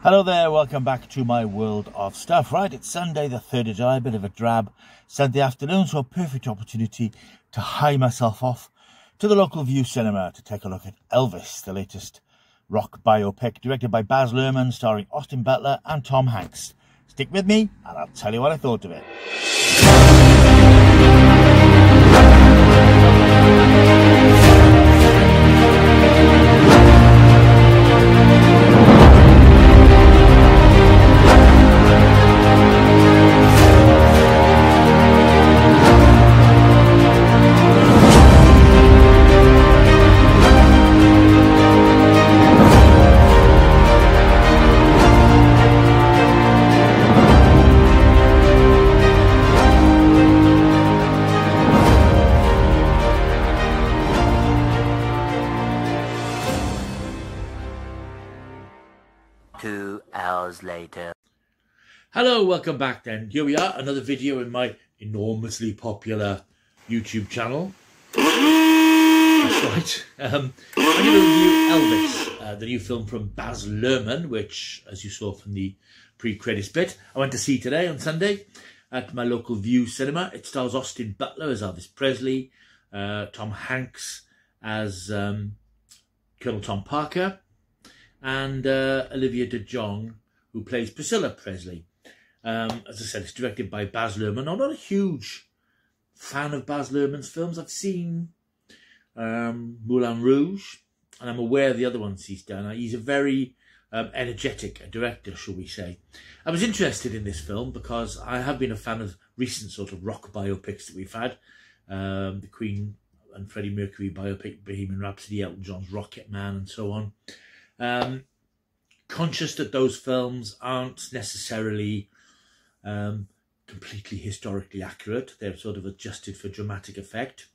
Hello there, welcome back to my world of stuff. Right, it's Sunday the 3rd of July, a bit of a drab Sunday afternoon, so a perfect opportunity to hie myself off to the local View Cinema to take a look at Elvis, the latest rock biopic, directed by Baz Luhrmann, starring Austin Butler and Tom Hanks. Stick with me and I'll tell you what I thought of it. Later. Hello, welcome back then. Here we are, another video in my enormously popular YouTube channel. That's right. I'm going to review Elvis, the new film from Baz Luhrmann, which, as you saw from the pre-credits bit, I went to see today on Sunday at my local View Cinema. It stars Austin Butler as Elvis Presley, Tom Hanks as Colonel Tom Parker, and Olivia de Jong, who plays Priscilla Presley. As I said, it's directed by Baz Luhrmann. I'm not a huge fan of Baz Luhrmann's films. I've seen Moulin Rouge, and I'm aware of the other ones he's done. He's a very energetic director, shall we say. I was interested in this film because I have been a fan of recent sort of rock biopics that we've had. The Queen and Freddie Mercury biopic, Bohemian Rhapsody, Elton John's Rocket Man, and so on. Conscious that those films aren't necessarily completely historically accurate. They're sort of adjusted for dramatic effect.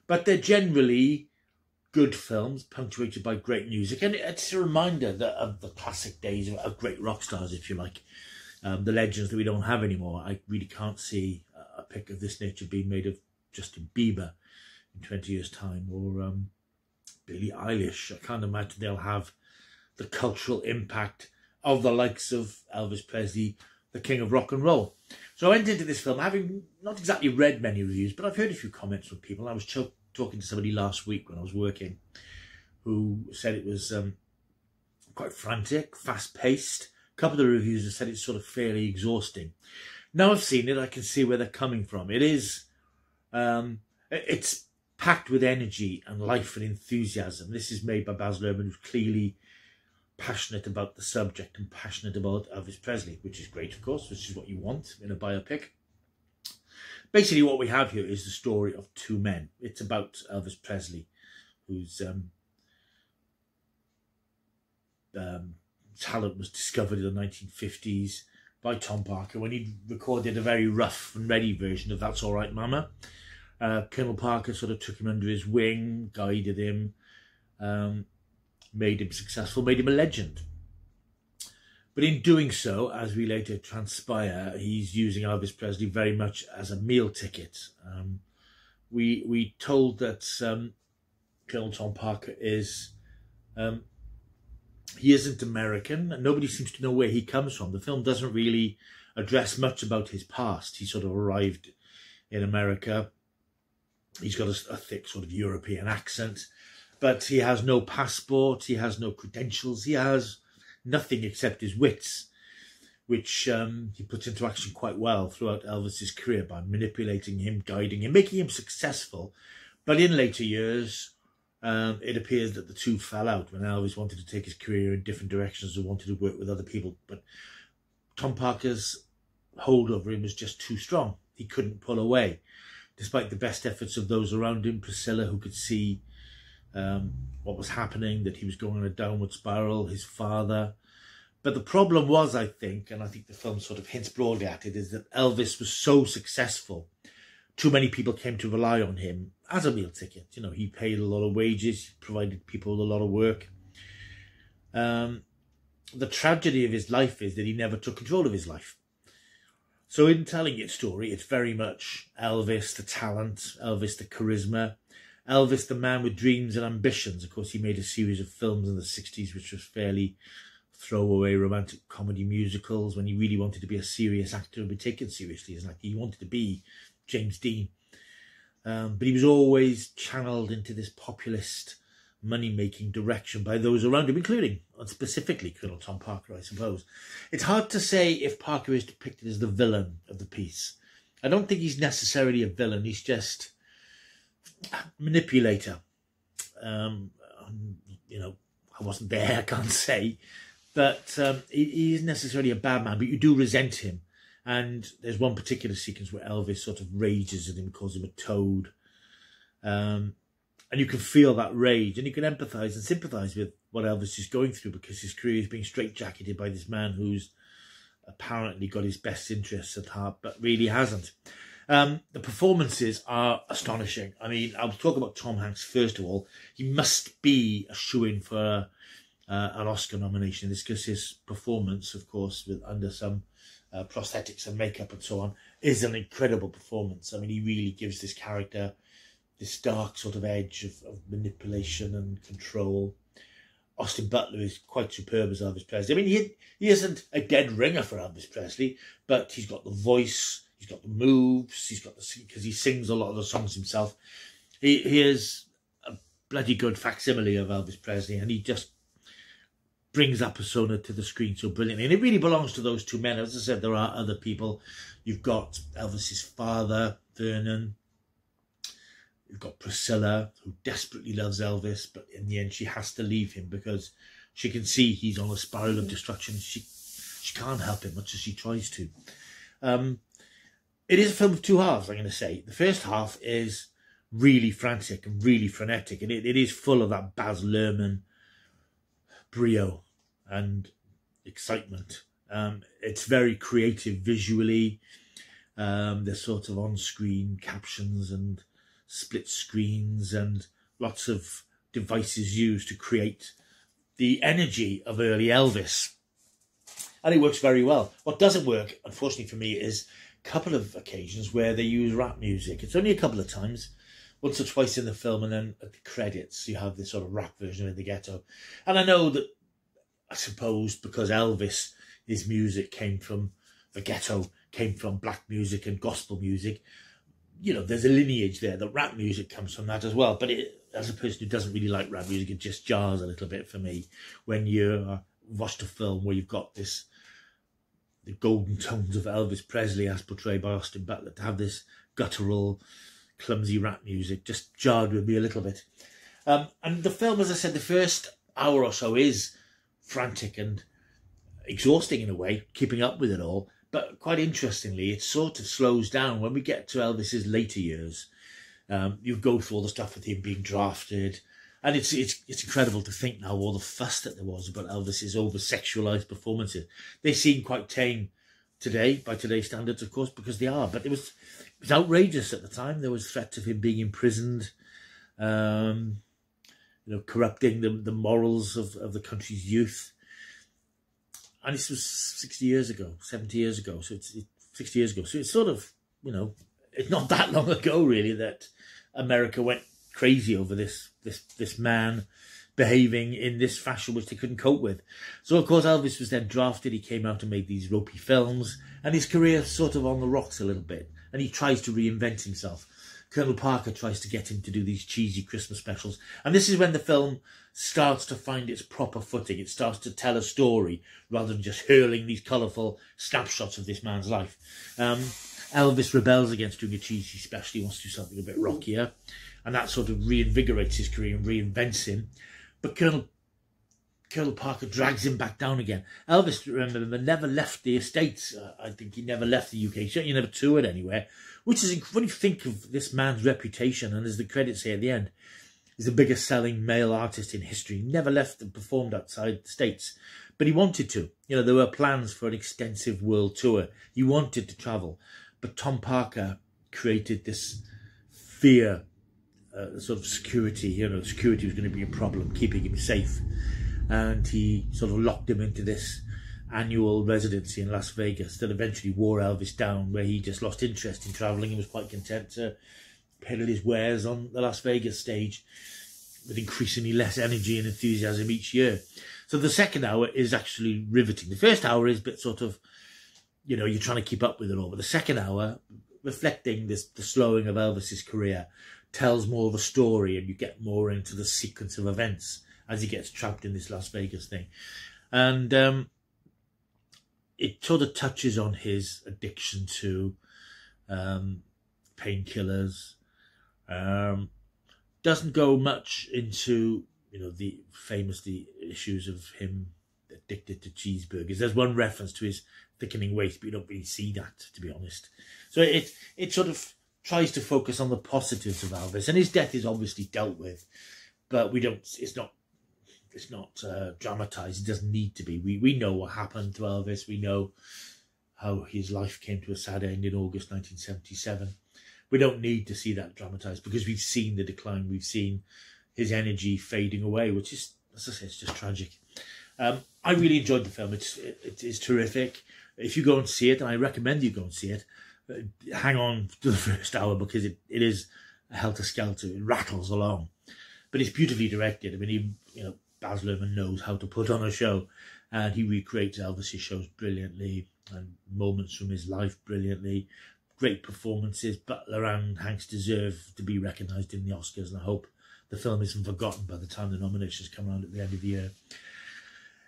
But they're generally good films, punctuated by great music. And it's a reminder that of the classic days of great rock stars, if you like. The legends that we don't have anymore. I really can't see a pic of this nature being made of Justin Bieber in 20 years' time. Or Billie Eilish. I can't imagine they'll have the cultural impact of the likes of Elvis Presley, the king of rock and roll. So I went into this film having not exactly read many reviews, but I've heard a few comments from people. I was talking to somebody last week when I was working who said it was quite frantic, fast-paced. A couple of the reviews have said it's sort of fairly exhausting. Now I've seen it, I can see where they're coming from. It is, it's packed with energy and life and enthusiasm. This is made by Baz Luhrmann, who's clearly passionate about the subject and passionate about Elvis Presley, which is great, of course, which is what you want in a biopic. Basically, what we have here is the story of two men. It's about Elvis Presley, whose talent was discovered in the 1950s by Tom Parker when he recorded a very rough and ready version of That's All Right Mama. Colonel Parker sort of took him under his wing, guided him, made him successful, made him a legend. But in doing so, as we later transpire, he's using Elvis Presley very much as a meal ticket. We told that Colonel Tom Parker is, he isn't American, and nobody seems to know where he comes from. The film doesn't really address much about his past. He sort of arrived in America. He's got a thick sort of European accent. But he has no passport, he has no credentials, he has nothing except his wits, which he puts into action quite well throughout Elvis's career by manipulating him, guiding him, making him successful. But in later years, it appears that the two fell out when Elvis wanted to take his career in different directions and wanted to work with other people. But Tom Parker's hold over him was just too strong. He couldn't pull away, despite the best efforts of those around him, Priscilla, who could see what was happening, that he was going on a downward spiral, his father. But the problem was, I think, and I think the film sort of hints broadly at it, is that Elvis was so successful, too many people came to rely on him as a meal ticket. You know, he paid a lot of wages, he provided people with a lot of work. The tragedy of his life is that he never took control of his life. So in telling its story, it's very much Elvis, the talent, Elvis, the charisma, Elvis, the man with dreams and ambitions. Of course, he made a series of films in the 60s, which was fairly throwaway romantic comedy musicals when he really wanted to be a serious actor and be taken seriously as an actor. He wanted to be James Dean. But he was always channeled into this populist money-making direction by those around him, including, and specifically, Colonel Tom Parker, I suppose. It's hard to say if Parker is depicted as the villain of the piece. I don't think he's necessarily a villain. He's just a manipulator. You know, I wasn't there, I can't say. But he isn't necessarily a bad man, but you do resent him. And there's one particular sequence where Elvis sort of rages at him, calls him a toad. And you can feel that rage, and you can empathise and sympathise with what Elvis is going through, because his career is being straitjacketed by this man who's apparently got his best interests at heart, but really hasn't. The performances are astonishing. I mean, I'll talk about Tom Hanks first of all. He must be a shoo-in for an Oscar nomination in this, because his performance, of course, with under some prosthetics and makeup and so on, is an incredible performance. I mean, he really gives this character this dark sort of edge of manipulation and control. Austin Butler is quite superb as Elvis Presley. I mean, he isn't a dead ringer for Elvis Presley, but he's got the voice, he's got the moves, he's got the, because he sings a lot of the songs himself. He is a bloody good facsimile of Elvis Presley, and he just brings that persona to the screen so brilliantly. And it really belongs to those two men. As I said, there are other people. You've got Elvis's father, Vernon. You've got Priscilla, who desperately loves Elvis, but in the end she has to leave him because she can see he's on a spiral of destruction. She can't help it, much as she tries to. It is a film of two halves, I'm going to say. The first half is really frantic and really frenetic, and it is full of that Baz Luhrmann brio and excitement. It's very creative visually. There's sort of on-screen captions and split screens and lots of devices used to create the energy of early Elvis. And it works very well. What doesn't work, unfortunately for me, is a couple of occasions where they use rap music. It's only a couple of times, once or twice in the film, and then at the credits you have this sort of rap version of In the Ghetto. And I know that, I suppose, because Elvis, his music came from the ghetto, came from black music and gospel music, you know, there's a lineage there. The rap music comes from that as well. But as a person who doesn't really like rap music, it just jars a little bit for me when you watched a film where you've got the golden tones of Elvis Presley as portrayed by Austin Butler. To have this guttural, clumsy rap music just jarred with me a little bit. And the film, as I said, the first hour or so is frantic and exhausting in a way, keeping up with it all. But quite interestingly, it sort of slows down when we get to Elvis's later years. You go through all the stuff with him being drafted, and it's incredible to think now all the fuss that there was about Elvis's over-sexualised performances. They seem quite tame today, by today's standards, of course, because they are. But it was outrageous at the time. There was threats of him being imprisoned, you know, corrupting the morals of the country's youth. And this was 60 years ago, 70 years ago. So it's 60 years ago. So it's sort of, you know, it's not that long ago, really, that America went crazy over this man behaving in this fashion which they couldn't cope with. So, of course, Elvis was then drafted. He came out and made these ropey films. And his career sort of on the rocks a little bit. And he tries to reinvent himself. Colonel Parker tries to get him to do these cheesy Christmas specials. And this is when the film starts to find its proper footing. It starts to tell a story rather than just hurling these colourful snapshots of this man's life. Elvis rebels against doing a cheesy special. He wants to do something a bit rockier. And that sort of reinvigorates his career and reinvents him. But Colonel Parker drags him back down again. Elvis, remember, never left the Estates. I think he never left the UK. He never toured anywhere. Which is, when you think of this man's reputation, and as the credits say at the end, he's the biggest selling male artist in history. He never left and performed outside the States. But he wanted to. You know, there were plans for an extensive world tour. He wanted to travel. But Tom Parker created this fear, sort of security. You know, security was going to be a problem, keeping him safe. And he sort of locked him into this annual residency in Las Vegas that eventually wore Elvis down, where he just lost interest in travelling and was quite content to peddle his wares on the Las Vegas stage with increasingly less energy and enthusiasm each year. So the second hour is actually riveting. The first hour is a bit sort of, you know, you're trying to keep up with it all. But the second hour, reflecting the slowing of Elvis's career, tells more of a story, and you get more into the sequence of events as he gets trapped in this Las Vegas thing. And it sort of touches on his addiction to painkillers. Doesn't go much into, you know, the issues of him addicted to cheeseburgers. There's one reference to his thickening waist, but you don't really see that, to be honest. So it sort of tries to focus on the positives of Elvis, and his death is obviously dealt with, but it's not dramatized. It doesn't need to be. We know what happened to Elvis. We know how his life came to a sad end in August 1977. We don't need to see that dramatized, because we've seen the decline. We've seen his energy fading away, which is, as I say, it's just tragic. I really enjoyed the film. It's terrific. If you go and see it, and I recommend you go and see it, hang on to the first hour, because it is a helter-skelter. It rattles along. But it's beautifully directed. I mean, Baz Luhrmann knows how to put on a show, and he recreates Elvis's shows brilliantly, and moments from his life brilliantly. Great performances. Butler and Hanks deserve to be recognised in the Oscars, and I hope the film isn't forgotten by the time the nominations come around at the end of the year.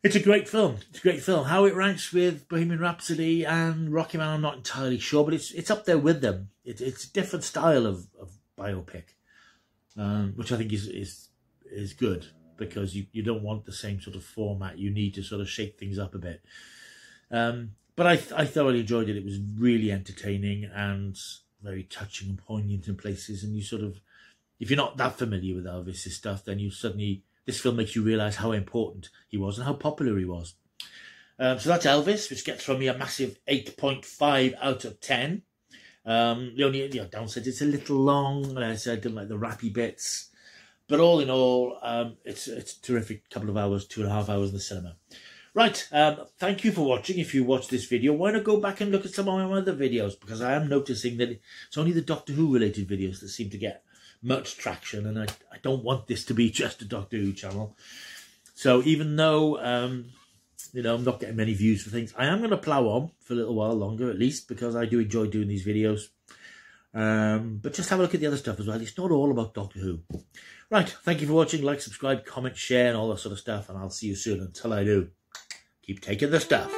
It's a great film. It's a great film. How it ranks with Bohemian Rhapsody and Rocky Man, I'm not entirely sure, but it's up there with them. It's a different style of biopic, which I think is good, because you don't want the same sort of format. You need to sort of shake things up a bit. But I thoroughly enjoyed it. It was really entertaining and very touching and poignant in places. And you sort of, if you're not that familiar with Elvis's stuff, then this film makes you realise how important he was and how popular he was. So that's Elvis, which gets from me a massive 8.5 out of 10. The only downside, it's a little long. Like I said, I didn't like the rappy bits. But all in all, it's a terrific couple of hours, 2.5 hours in the cinema. Right, thank you for watching. If you watched this video, why not go back and look at some of my other videos? Because I am noticing that it's only the Doctor Who related videos that seem to get much traction, and I don't want this to be just a Doctor Who channel. So even though I'm not getting many views for things, I am going to plough on for a little while longer, at least, because I do enjoy doing these videos. But just have a look at the other stuff as well. It's not all about Doctor Who. Right, thank you for watching. Like, subscribe, comment, share, and all that sort of stuff, and I'll see you soon. Until I do, keep taking the stuff.